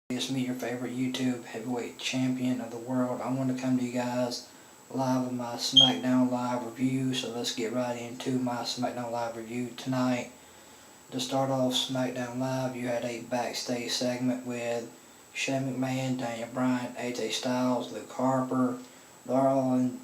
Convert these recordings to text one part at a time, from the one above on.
It's me, your favorite YouTube heavyweight champion of the world. I want to come to you guys live with my SmackDown Live review. So let's get right into my SmackDown Live review tonight. To start off SmackDown Live, you had a backstage segment with Shane McMahon, Daniel Bryan, AJ Styles, Luke Harper. They're all in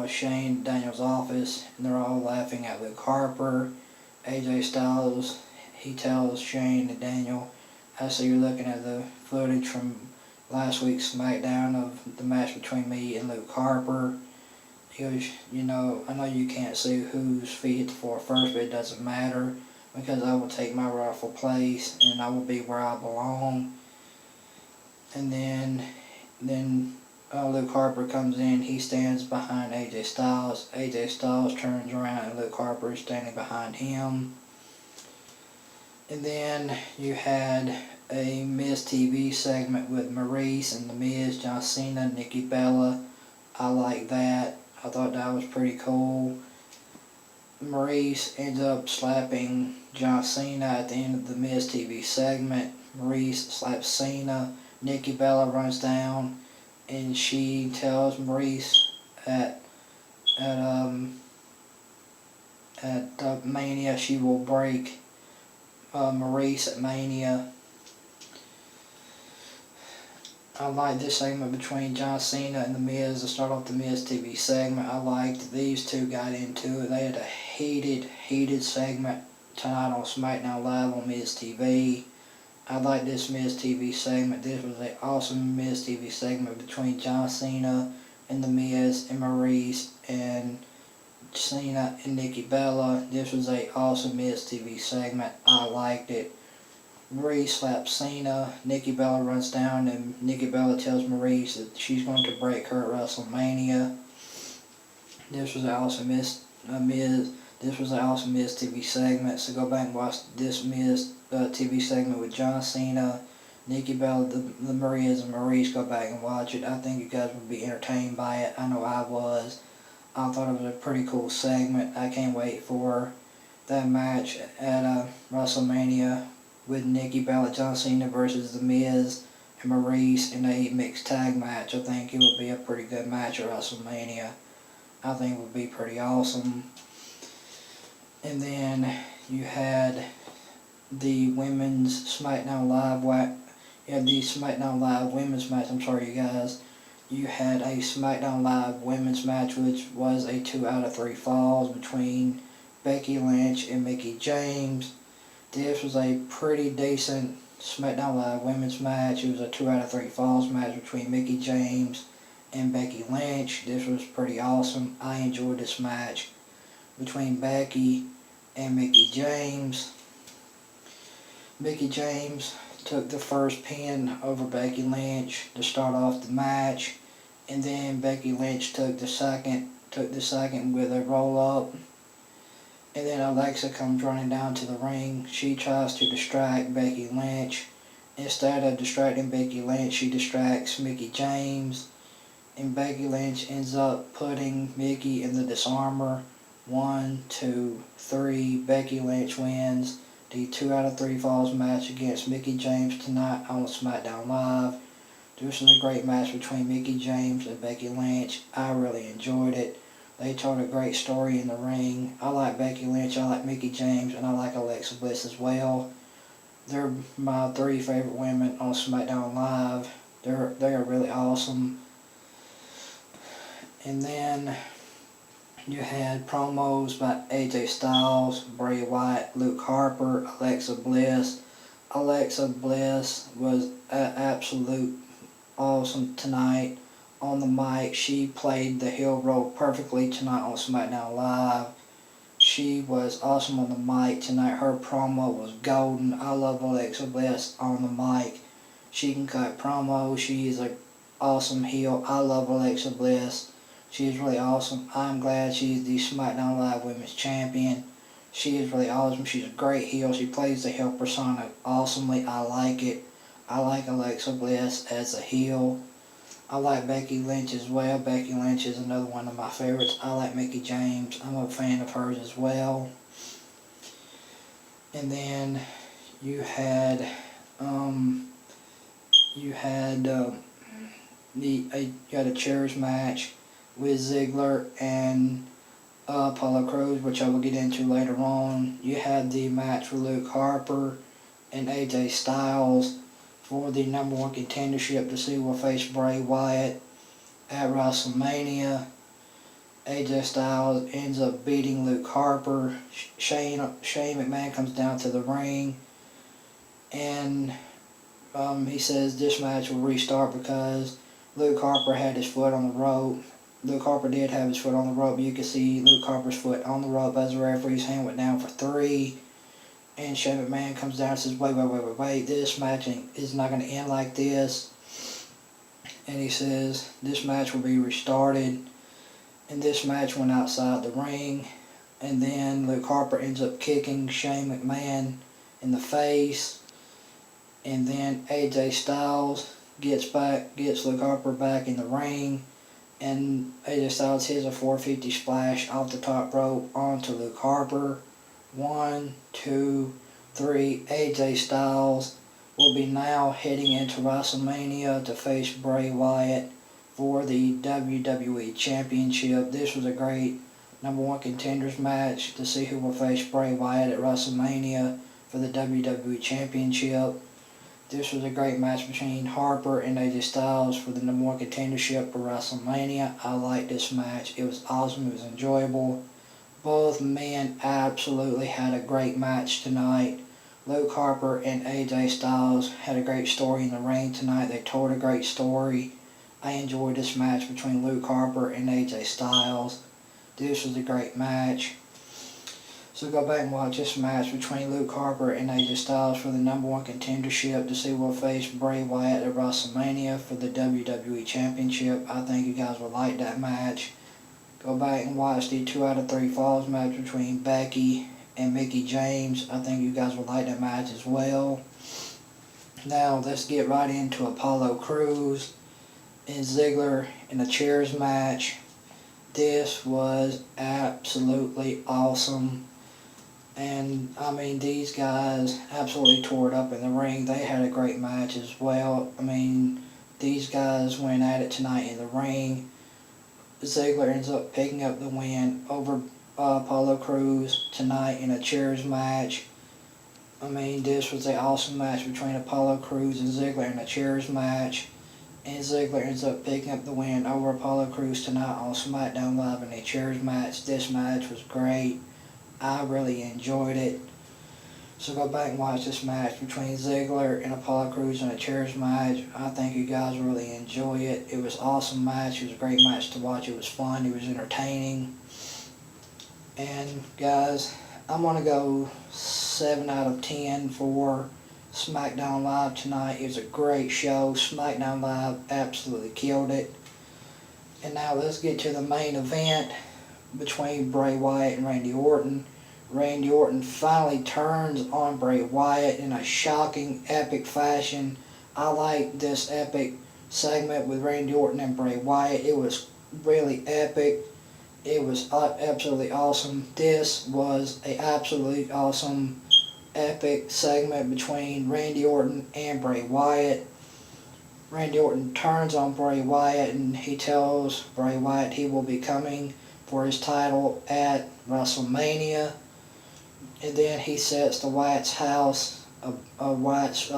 Shane Daniel's office, and they're all laughing at Luke Harper. AJ Styles, he tells Shane and Daniel, I see you're looking at the footage from last week's SmackDown of the match between me and Luke Harper. He goes, I know you can't see whose feet hit the floor first, but it doesn't matter because I will take my rightful place and I will be where I belong. And then Luke Harper comes in. He stands behind AJ Styles. AJ Styles turns around and Luke Harper is standing behind him. And then you had a Miz TV segment with Maurice and The Miz, John Cena, Nikki Bella. I like that. I thought that was pretty cool. Maurice ends up slapping John Cena at the end of the Miz TV segment. Maurice slaps Cena. Nikki Bella runs down and she tells Maurice at Mania she will break Maurice at Mania. I like this segment between John Cena and The Miz to start off the Miz TV segment. I liked these two got into it. They had a heated segment tonight on SmackDown Live on Miz TV. I like this Miz TV segment. This was an awesome Miz TV segment between John Cena and The Miz and Maurice and Cena and Nikki Bella. This was an awesome Miz TV segment. I liked it. Maurice slaps Cena. Nikki Bella runs down and Nikki Bella tells Maurice that she's going to break her at WrestleMania. This was an awesome This was an awesome Miz TV segment. So go back and watch this Miz TV segment with John Cena, Nikki Bella, the Miz, and Maurice. Go back and watch it. I think you guys would be entertained by it. I know I was. I thought it was a pretty cool segment. I can't wait for that match at WrestleMania with Nikki Bella, John Cena versus The Miz and Maurice in a mixed tag match. I think it would be a pretty good match at WrestleMania. I think it would be pretty awesome. And then you had the women's SmackDown Live SmackDown Live women's match. I'm sorry, you guys. You had a SmackDown Live women's match, which was a 2 out of 3 falls between Becky Lynch and Mickie James. This was a pretty decent SmackDown Live women's match. It was a 2 out of 3 falls match between Mickie James and Becky Lynch. This was pretty awesome. I enjoyed this match between Becky and Mickie James. Mickie James took the first pin over Becky Lynch to start off the match, and then Becky Lynch took the second with a roll up, and then Alexa comes running down to the ring. She tries to distract Becky Lynch. Instead of distracting Becky Lynch, she distracts Mickie James, and Becky Lynch ends up putting Mickie in the disarmor. 1, 2, 3. Becky Lynch wins the 2 out of 3 falls match against Mickie James tonight on SmackDown Live. This was a great match between Mickie James and Becky Lynch. I really enjoyed it. They told a great story in the ring. I like Becky Lynch, I like Mickie James, and I like Alexa Bliss as well. They're my 3 favorite women on SmackDown Live. They are really awesome. And then you had promos by AJ Styles, Bray Wyatt, Luke Harper, Alexa Bliss. Alexa Bliss was absolute awesome tonight on the mic. She played the heel role perfectly tonight on SmackDown Live. She was awesome on the mic tonight. Her promo was golden. I love Alexa Bliss on the mic. She can cut promos. She is an awesome heel. I love Alexa Bliss. She is really awesome. I'm glad she's the SmackDown Live Women's Champion. She is really awesome. She's a great heel. She plays the heel persona awesomely. I like it. I like Alexa Bliss as a heel. I like Becky Lynch as well. Becky Lynch is another one of my favorites. I like Mickie James. I'm a fan of hers as well. And then you had you had you had a chairs match with Ziggler and Apollo Crews, which I will get into later on. You had the match with Luke Harper and AJ Styles for the number one contendership to see who will face Bray Wyatt at WrestleMania. AJ Styles ends up beating Luke Harper. Shane McMahon comes down to the ring, and he says this match will restart because Luke Harper had his foot on the rope. Luke Harper did have his foot on the rope. You could see Luke Harper's foot on the rope as the referee's hand went down for 3. And Shane McMahon comes down and says, wait, this match is not going to end like this. And he says, this match will be restarted. And this match went outside the ring. And then Luke Harper ends up kicking Shane McMahon in the face. And then AJ Styles gets Luke Harper back in the ring. And AJ Styles hits a 450 splash off the top rope onto Luke Harper. 1, 2, 3. AJ Styles will be now heading into WrestleMania to face Bray Wyatt for the WWE Championship. This was a great number one contenders match to see who will face Bray Wyatt at WrestleMania for the WWE Championship. This was a great match between Harper and AJ Styles for the number one contendership for WrestleMania. I liked this match. It was awesome. It was enjoyable. Both men absolutely had a great match tonight. Luke Harper and AJ Styles had a great story in the ring tonight. They told a great story. I enjoyed this match between Luke Harper and AJ Styles. This was a great match. So go back and watch this match between Luke Harper and AJ Styles for the number one contendership to see who will face Bray Wyatt at WrestleMania for the WWE Championship. I think you guys will like that match. Go back and watch the 2 out of 3 falls match between Becky and Mickie James. I think you guys will like that match as well. Now let's get right into Apollo Crews and Ziggler in a chairs match. This was absolutely awesome. And I mean, these guys absolutely tore it up in the ring. They had a great match as well. I mean, these guys went at it tonight in the ring. Ziggler ends up picking up the win over Apollo Crews tonight in a chairs match. I mean, this was an awesome match between Apollo Crews and Ziggler in a chairs match. And Ziggler ends up picking up the win over Apollo Crews tonight on SmackDown Live in a chairs match. This match was great. I really enjoyed it. So go back and watch this match between Ziggler and Apollo Crews in a chairs match. I think you guys will really enjoy it. It was an awesome match. It was a great match to watch. It was fun. It was entertaining. And guys, I'm going to go 7 out of 10 for SmackDown Live tonight. It was a great show. SmackDown Live absolutely killed it. And now let's get to the main event between Bray Wyatt and Randy Orton. Randy Orton finally turns on Bray Wyatt in a shocking, epic fashion. I like this epic segment with Randy Orton and Bray Wyatt. It was really epic. It was absolutely awesome. This was an absolutely awesome, epic segment between Randy Orton and Bray Wyatt. Randy Orton turns on Bray Wyatt and he tells Bray Wyatt he will be coming for his title at WrestleMania. And then he sets the Wyatt's house, Wyatt's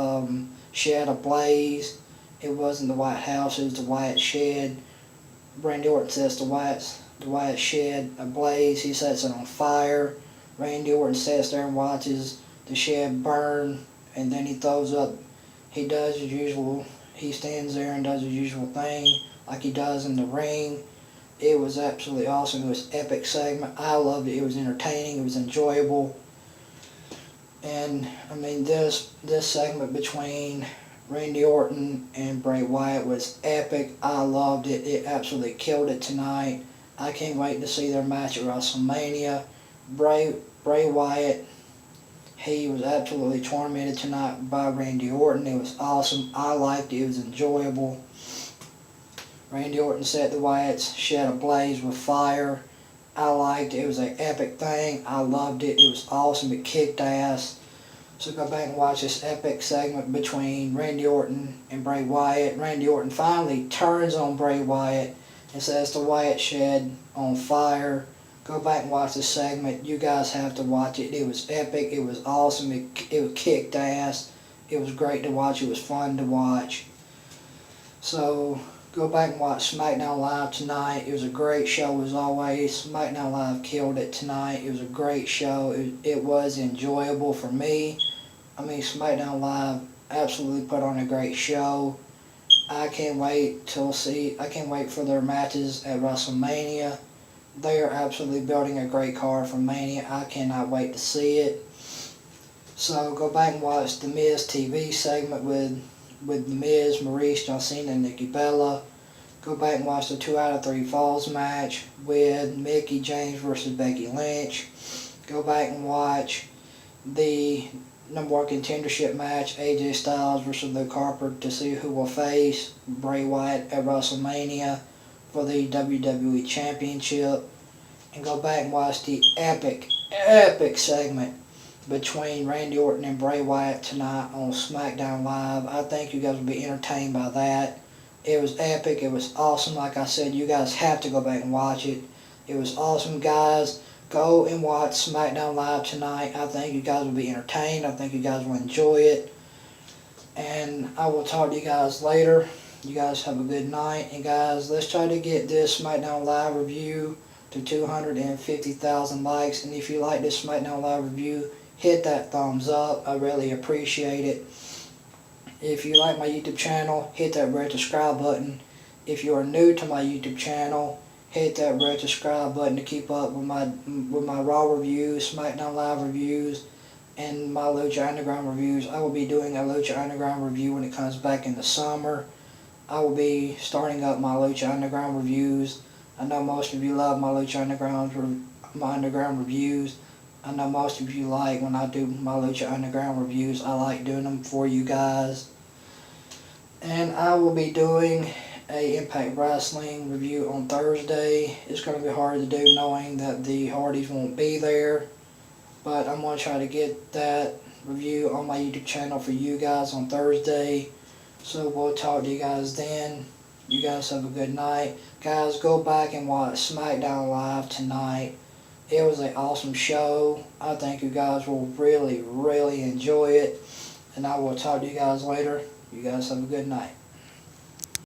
shed ablaze. It wasn't the Wyatt house, it was the Wyatt shed. Randy Orton sets the Wyatt shed ablaze. He sets it on fire. Randy Orton sits there and watches the shed burn. And then he throws up, he does his usual, he stands there and does his usual thing like he does in the ring. It was absolutely awesome. It was an epic segment. I loved it. It was entertaining. It was enjoyable. And I mean, this segment between Randy Orton and Bray Wyatt was epic. I loved it. It absolutely killed it tonight. I can't wait to see their match at WrestleMania. Bray Wyatt, he was absolutely tormented tonight by Randy Orton. It was awesome. I liked it. It was enjoyable. Randy Orton set the Wyatts shed ablaze with fire. I liked it. It was an epic thing. I loved it. It was awesome. It kicked ass. So go back and watch this epic segment between Randy Orton and Bray Wyatt. Randy Orton finally turns on Bray Wyatt and sets the Wyatt shed on fire. Go back and watch this segment. You guys have to watch it. It was epic. It was awesome. It kicked ass. It was great to watch. It was fun to watch. So go back and watch SmackDown Live tonight. It was a great show as always. SmackDown Live killed it tonight. It was a great show. It was enjoyable for me. I mean, SmackDown Live absolutely put on a great show. I can't wait for their matches at WrestleMania. They are absolutely building a great card for Mania. I cannot wait to see it. So go back and watch the Miz TV segment with The Miz, Maurice, John Cena, and Nikki Bella. Go back and watch the 2 out of 3 Falls match with Mickie James versus Becky Lynch. Go back and watch the #1 contendership match, AJ Styles versus Luke Harper, to see who will face Bray Wyatt at WrestleMania for the WWE Championship. And go back and watch the epic segment between Randy Orton and Bray Wyatt tonight on SmackDown Live. I think you guys will be entertained by that. It was epic. It was awesome. Like I said, you guys have to go back and watch it. It was awesome, guys. Go and watch SmackDown Live tonight. I think you guys will be entertained. I think you guys will enjoy it. And I will talk to you guys later. You guys have a good night. And guys, let's try to get this SmackDown Live review to 250,000 likes. And if you like this SmackDown Live review, hit that thumbs up. I really appreciate it. If you like my YouTube channel, hit that red subscribe button. If you are new to my YouTube channel, hit that red subscribe button to keep up with my Raw reviews, SmackDown Live reviews, and my Lucha Underground reviews. I will be doing a Lucha Underground review when it comes back in the summer. I will be starting up my Lucha Underground reviews. I know most of you love my Lucha Underground reviews. I know most of you like when I do my Lucha Underground reviews. I like doing them for you guys. And I will be doing a Impact Wrestling review on Thursday. It's going to be hard to do knowing that the Hardys won't be there. But I'm going to try to get that review on my YouTube channel for you guys on Thursday. So we'll talk to you guys then. You guys have a good night. Guys, go back and watch SmackDown Live tonight. It was an awesome show. I think you guys will really, really enjoy it. And I will talk to you guys later. You guys have a good night.